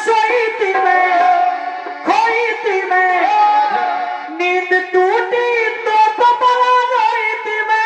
सोई थी मैं, खोई थी मैं, नींद टूटी तो बड़ा रोई थी मैं।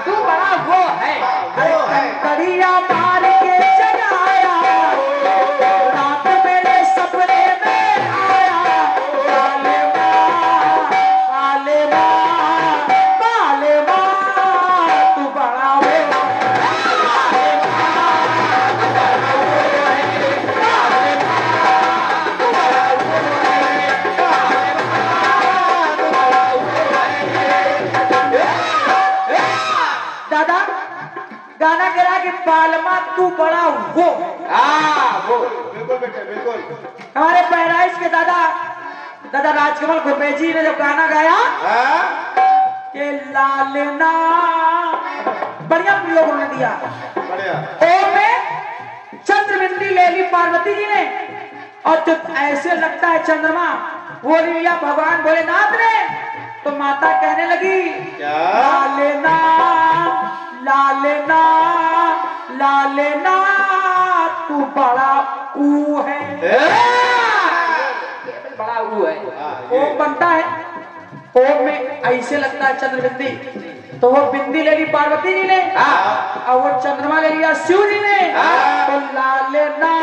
तू बड़ा वो है, कड़िया मार के जगाया, रात मेरे सपने में आया। बालेवा तू बड़ा वो है। दादा गाना गिरा के बालमा तू बड़ा वो। वो बिल्कुल बेटे बिल्कुल। हमारे बहराइच के दादा राजकमल गुरबेजी ने जब गाना गाया कि लालना, बढ़िया प्रयोग उन्होंने दिया। बढ़िया। ओम में चंद्रबिंदी ले ली पार्वती जी ने, और जब ऐसे लगता है चंद्रमा वो लिया भगवान भोलेनाथ ने, तो माता कहने लगी क्या? लालना तू बड़ा ऊ है। बड़ा ऊ है। ओम बनता है, ओम में ऐसे लगता है चंद्रबिंदी, तो वो बिंदी ले ली पार्वती जी ने, और वो चंद्रमा ले लिया शिव जी ने, तो लालना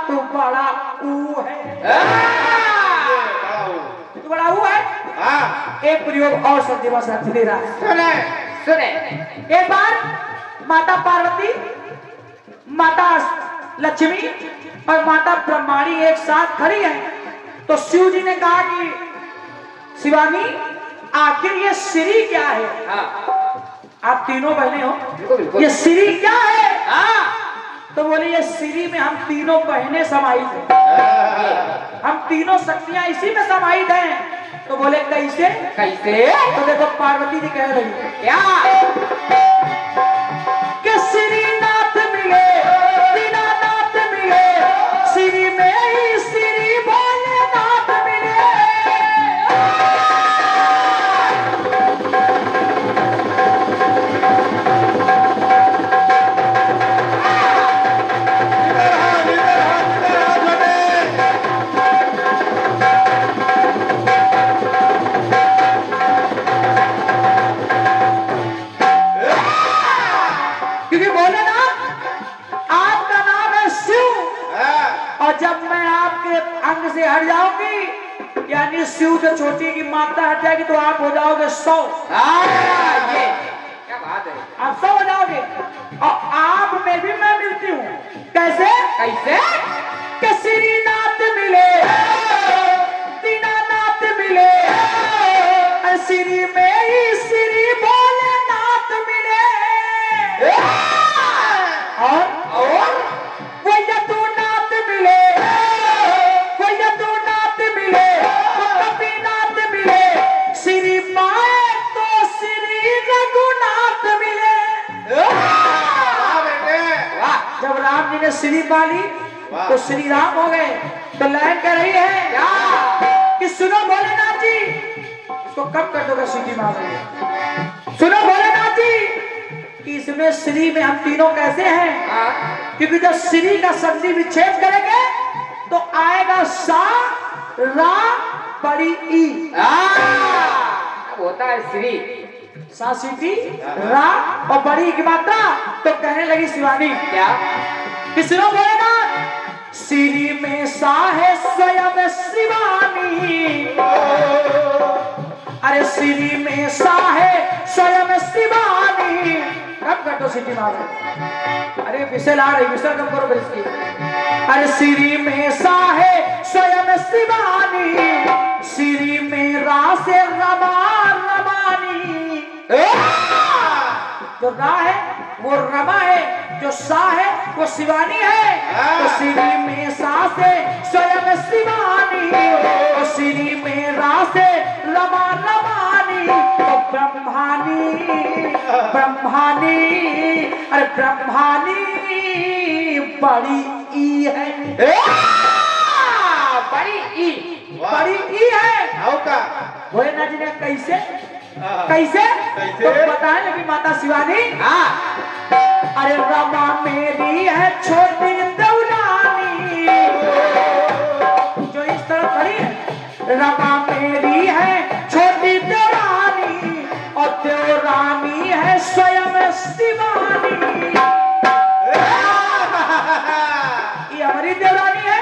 तू बड़ा ऊ है। तू बड़ा ऊ है। एक प्रयोग और सत्यवा साथी दे रहा है। सुने एक बार माता पार्वती, माता लक्ष्मी और माता ब्रह्माणी एक साथ खड़ी है, तो शिव जी ने कहा कि शिवानी आखिर ये श्री क्या है? आप तीनों बहने हो, ये श्री क्या है? तो बोले ये श्री में हम तीनों बहनें समाहित हैं, हम तीनों शक्तियां इसी में समाहित हैं। तो बोले कैसे? तो देखो पार्वती जी कह रही क्या कि श्रीनाथ मिले, दीनानाथ मिले, श्री में ही श्री भोलेनाथ मिले। क्योंकि भोलेनाथ आपका नाम है शिव, और जब मैं आपके अंग से हट जाऊंगी, यानी शिव से छोटी की मात्रा हट जाएगी, तो आप हो जाओगे 100। ये क्या बात है, आप 100 हो जाओगे। और आप में भी मैं मिलती हूँ। कैसे? कि श्रीनाथ मिले, दीनानाथ मिले, श्री में ही श्री भोलेनाथ मिले, और वो यदुनाथ मिले, वो यदुनाथ मिले, वो कपिनाथ मिले, श्री पाए तो श्री रघुनाथ मिले। जब राम जी ने श्री पाली तो श्री राम हो गए। तो लाइन कह रही है क्या कि सुनो भोलेनाथ जी, इसको कब कर दोगे सीटी मार रही है। सुनो भोलेनाथ जी, इसमें श्री में हम तीनों कैसे हैं? क्योंकि जब श्री का संधि विच्छेद करेंगे तो आएगा सा रा बड़ी ई। होता है श्री, सा सीटी रा और बड़ी की मात्रा। तो कहने लगी शिवानी क्या कि सुनो भोलेनाथ, श्री में सा है स्वयं शिवानी, को सीटी मार रहे। अरे विशल आ रही, विशल कम करो फिर इसकी। अरे श्री में साहे स्वयं शिवानी, श्री में रासे रमा रमानी। जो रा है वो रमा है, जो सा है वो शिवानी है। तो श्री में सा से स्वयं शिवानी, तो श्री में रा से रमा रमानी। तो ब्रह्मानी ब्रह्मानी, अरे ब्रह्मानी बड़ी ई है, बड़ी ई है। भोलेनाथ जी ने कैसे कैसे तो बताए लेकिन माता शिवानी। अरे रमा मेरी है छोटी देवरानी, जो इस तरह खड़ी है। रमा मेरी है छोटी देवरानी, और देवरानी है स्वयं शिवानी। ये हमारी देवरानी है,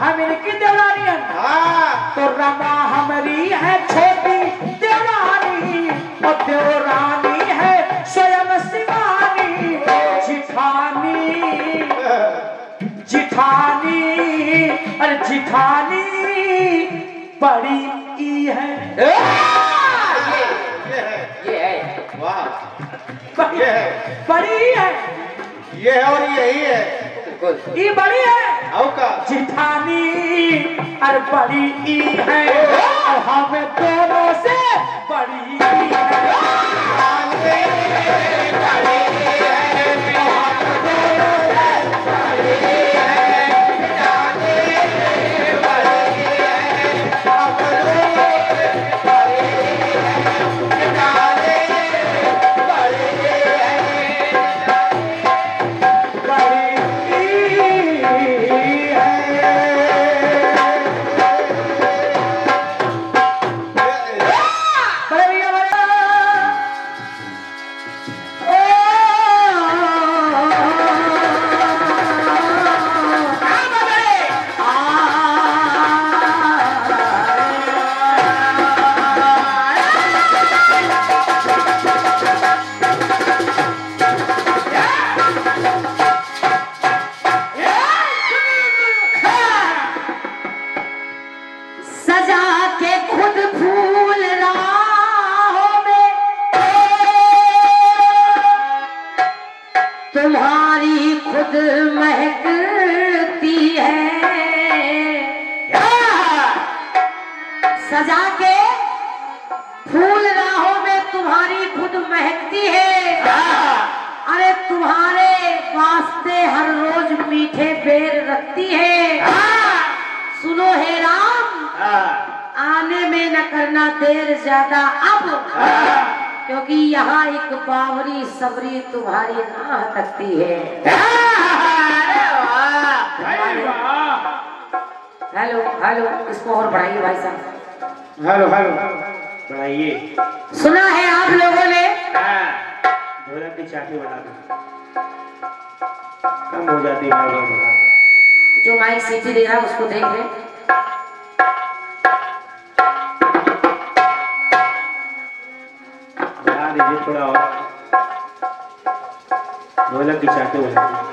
हम इनकी देवरानी है। तो रमा हमारी है छोटी देवरानी, और देवरानी है स्वयं शिवानी। जिठानी जिठानी, अरे जिठानी बड़ी ई है। ये है। वाह, बड़ी ये है। बड़ी ई है, ये है और यही है। ई बड़ी है। आओ का जिठानी अरे बड़ी ई है, और हम दोनों से बड़ी ई सजा के फूल राहों में तुम्हारी खुद महकती है। अरे तुम्हारे वास्ते हर रोज मीठे बेर रखती है। सुनो हे राम, आने में न करना देर ज्यादा अब, क्योंकि यहाँ एक बावरी सबरी तुम्हारी राह तकती है। हेलो हेलो, इसको और बढ़ाइए भाई साहब। हेलो हेलो बढ़ाइए। सुना है आप लोगों ने ढोलक की चाटी बना दी, कम हो जाती है। जो माइक सीटी दे रहा है उसको देख ले। बढ़ा दीजिए थोड़ा और, ढोलक की चाटी बना दी।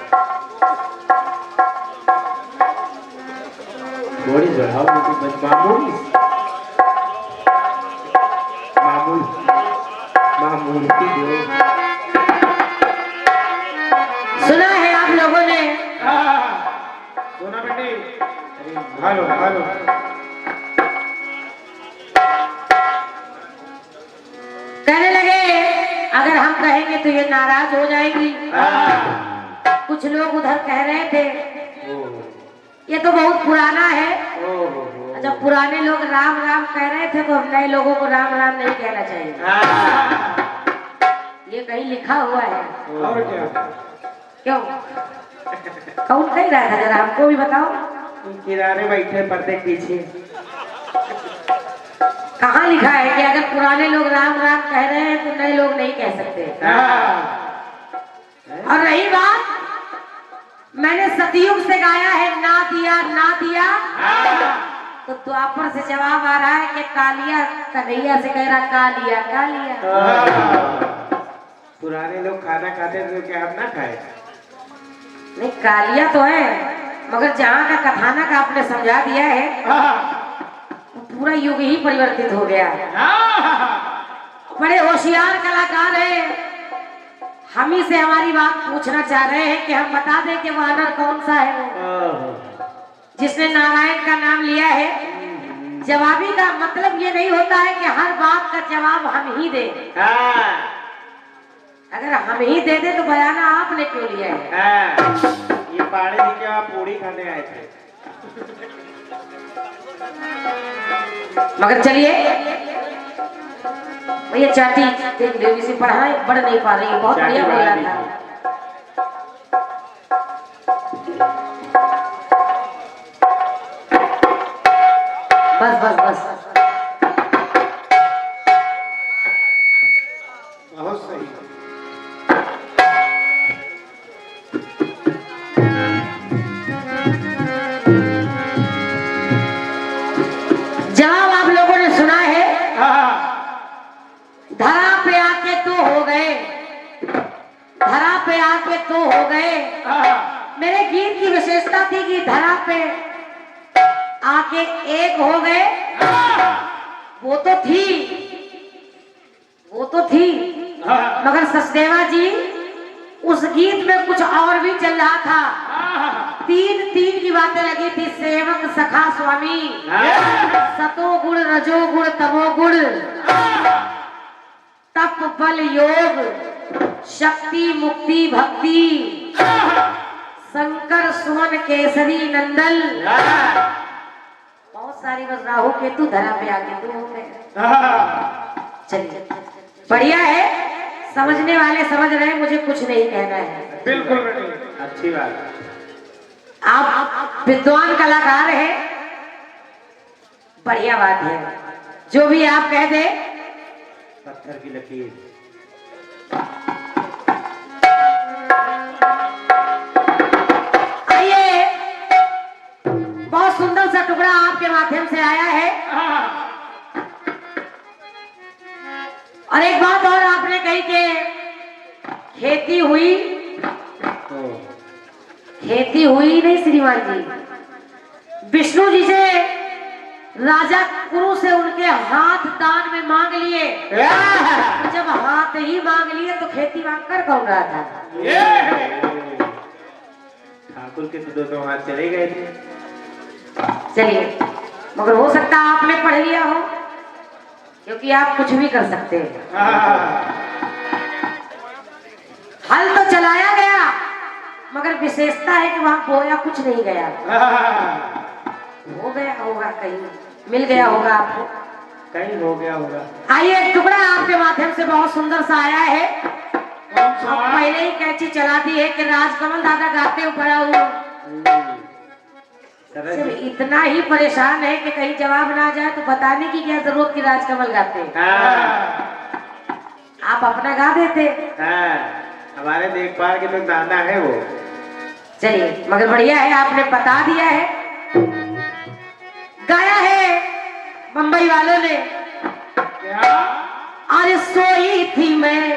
थोड़ी बढ़ाओ, बस मामूली मामूली दो। सुना है आप लोगों ने, सुना बेटी। हेलो हेलो, कहने लगे अगर हम कहेंगे तो ये नाराज हो जाएगी। कुछ लोग उधर कह रहे थे ये तो बहुत पुराना है। जब पुराने लोग राम राम कह रहे थे तो हम नए लोगों को राम राम नहीं कहना चाहिए। ये कहीं लिखा हुआ है। और क्या? क्यों? कौन कह रहा था, जरा हमको भी बताओ। किनारे बैठे पर्दे पीछे। कहाँ लिखा है कि अगर पुराने लोग राम राम कह रहे हैं तो नए लोग नहीं कह सकते। और रही बात, मैंने सतयुग से गाया है ना दिया ना दिया, तो द्वापर से जवाब आ रहा है कि कालिया कन्हैया से कह रहा कालिया कालिया। पुराने लोग खाना खाते थे तो क्या हम ना खाए? नहीं कालिया तो है, मगर जहाँ का कथानक आपने समझा दिया है वो पूरा युग ही परिवर्तित हो गया। बड़े होशियार कलाकार हैं, हम ही से हमारी बात पूछना चाह रहे हैं कि हम बता दें कि वानर कौन सा है वो जिसने नारायण का नाम लिया है। जवाबी का मतलब ये नहीं होता है कि हर बात का जवाब हम ही दें। अगर हम ही दे दे तो बयाना आपने क्यों लिया है? ये पहाड़ी जी के आप पूरी खाने आए थे। मगर चलिए भैया चाटी देख लो, इसे पढ़ाई बढ़ नहीं पा रही है, बहुत बढ़िया बोला था। बस बस बस बहुत सही। जवाब आप लोगों ने सुना है, धरा पे आके तो हो गए, धरा पे आके तो हो गए। मेरे गीत की विशेषता थी कि धरा पे आके एक हो गए। वो तो थी, वो तो थी, मगर सचदेवा जी उस गीत में कुछ और भी चल रहा था। तीन तीन की बातें लगी थी, सेवक सखा स्वामी, सतो गुण रजो गुण तमो गुण, तप बल योग शक्ति मुक्ति भक्ति, शंकर सुमन केसरी नंदन। बहुत सारी बस राहु केतु धरा पे आके तो हो गए। चलिए बढ़िया है, समझने वाले समझ रहे हैं, मुझे कुछ नहीं कहना है। बिल्कुल अच्छी बात। आप विद्वान कलाकार हैं, बढ़िया बात है, जो भी आप कह दे। पत्थर की लकीर। आइए, बहुत सुंदर सा टुकड़ा आपके माध्यम से आया है। और एक बात और आपने कही कि खेती हुई, खेती हुई नहीं श्रीमान जी, विष्णु जी से राजा कुरु से उनके हाथ दान में मांग लिए। जब हाथ ही मांग लिए तो खेती मांग कर कौन रहा था? ठाकुर के तो दोनों हाथ चले गए थे। चलिए, मगर हो सकता है आपने पढ़ लिया हो, क्योंकि आप कुछ भी कर सकते हैं। हल तो चलाया गया, मगर विशेषता है कि वहां बोया कुछ नहीं गया। हो गया होगा, कहीं मिल गया होगा आपको, कहीं हो गया होगा। आइए, एक टुकड़ा आपके माध्यम से बहुत सुंदर सा आया है। अब पहले ही कैची चला दी है कि राजकमल दादा गाते हो पड़ा हूँ। सिर्फ इतना ही परेशान है कि कहीं जवाब ना जाए तो बताने की क्या जरूरत की राजकमल गाते हैं। आप अपना गा देते। हमारे देखभाल के तो दादा है वो। चलिए, मगर बढ़िया है, आपने बता दिया है। गाया है मुंबई वालों ने, अरे सोई थी मैं,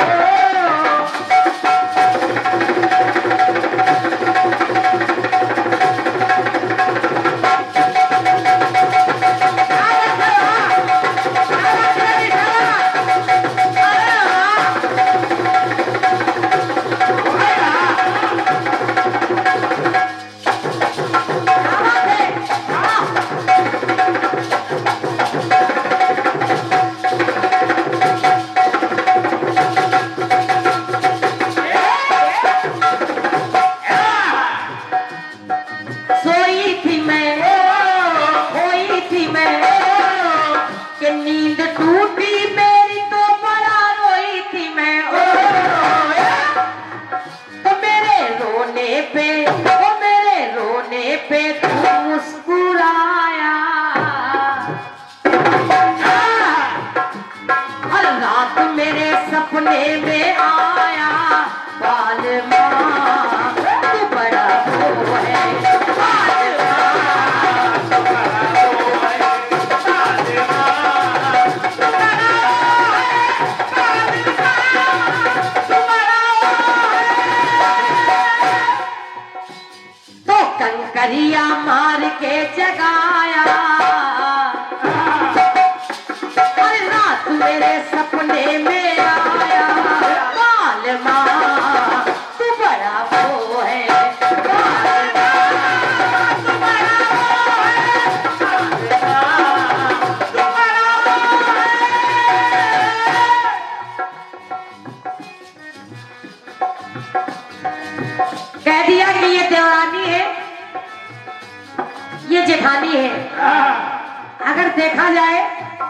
अगर देखा जाए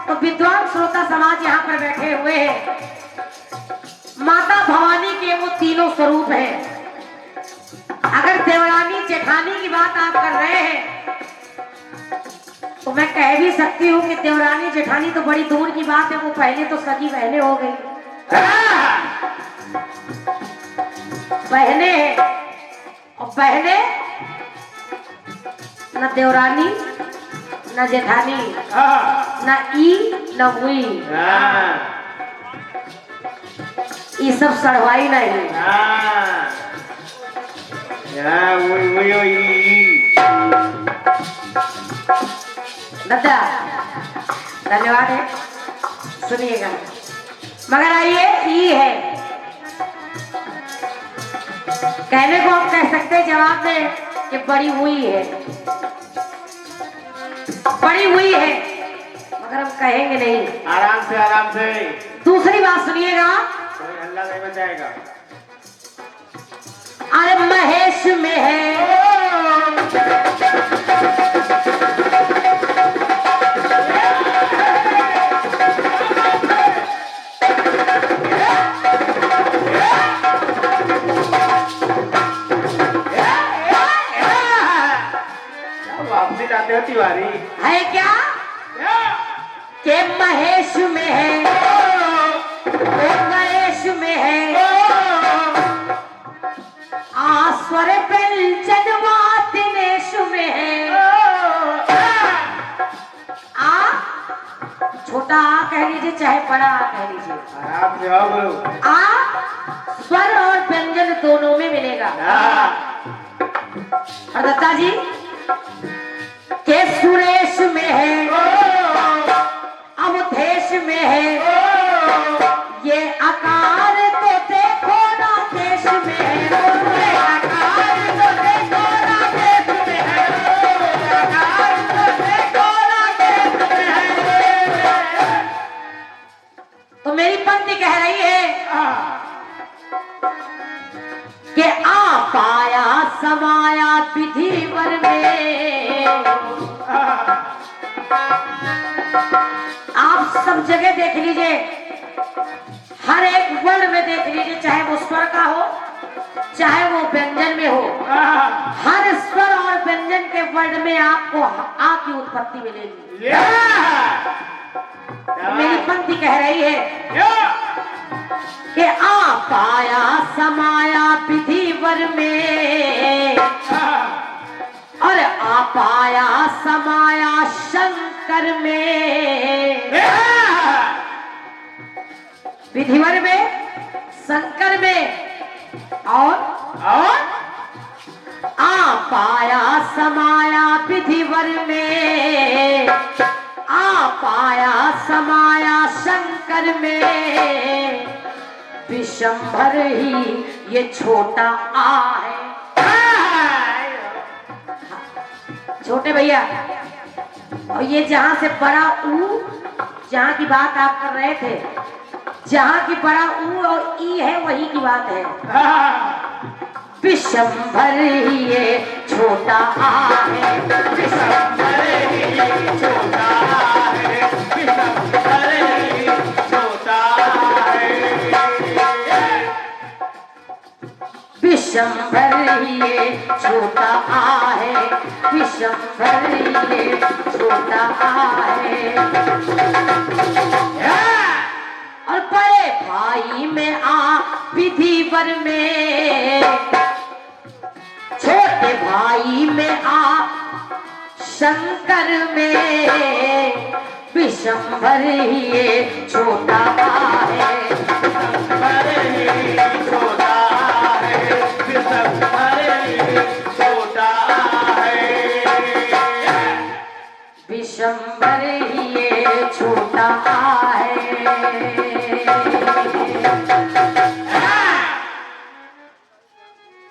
तो विद्वान श्रोता समाज यहाँ पर बैठे हुए हैं। माता भवानी के वो तीनों स्वरूप हैं। अगर देवरानी जेठानी की बात आप कर रहे हैं तो मैं कह भी सकती हूँ कि देवरानी जेठानी तो बड़ी दूर की बात है, वो पहले तो सगी बहनें हो गई। बहनें हैं और बहनें न देवरानी न जेठानी न ई न हुई, ये सब सड़वाई नहीं। दादा धन्यवाद है, सुनिएगा। मगर आइए ई है, कहने को हम कह सकते हैं, जवाब में कि बड़ी हुई है, बड़ी हुई है, मगर हम कहेंगे नहीं। आराम से आराम से। दूसरी बात सुनिएगा, कोई हल्ला नहीं मचाएगा। अरे महेश में है वापसी जाते हो तिवारी है क्या के महेश में है, गणेश में है, आस्वर व्यंजनवा दिनेश में है। आ छोटा आ कह लीजिए चाहे बड़ा आ कह लीजिए, आराम से आओ बोलो। आ स्वर और व्यंजन दोनों में मिलेगा। और दत्ता जी के सुरेश में है, अवधेश में है, ये आकार तो देखो ना देश में है, ये आकार तो देखो ना देश में है, आकार तो देखो ना देश में है। तो मेरी पंक्ति कह रही है कि आ पाया समाया विधिवर में। आप सब जगह देख लीजिए, हर एक वर्ण में देख लीजिए, चाहे वो स्वर का हो चाहे वो व्यंजन में हो, हर स्वर और व्यंजन के वर्ण में आपको आ की उत्पत्ति मिलेगी। मेरी पंक्ति कह रही है कि आ पाया समाया विधिवर में और आ पाया समाया शंकर में। विधिवर में, शंकर में, और आ पाया समाया विधिवर में, आ पाया समाया शंकर में। विशंभर ही ये छोटा आ है। छोटे भैया, और ये जहां से बड़ा ऊ, जहां की बात आप कर रहे थे, जहां की बड़ा ऊ और ई है वही की बात है। विशंभर ही ये छोटा आ है, विशंभर ही ये छोटा आ है, विशंभर ही छोटा है, विशंभर ही ये छोटा आ है, विशंभर ही ये छोटा आ है। और बड़े भाई में आ विधिवर में, छोटे भाई में आ शंकर में। विशंभर ही ये छोटा आ है, विशंभर ही छोटा है, विशंभर ही छोटा है, विशंभर ही ये छोटा है।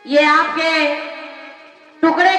ये आपके टुकड़े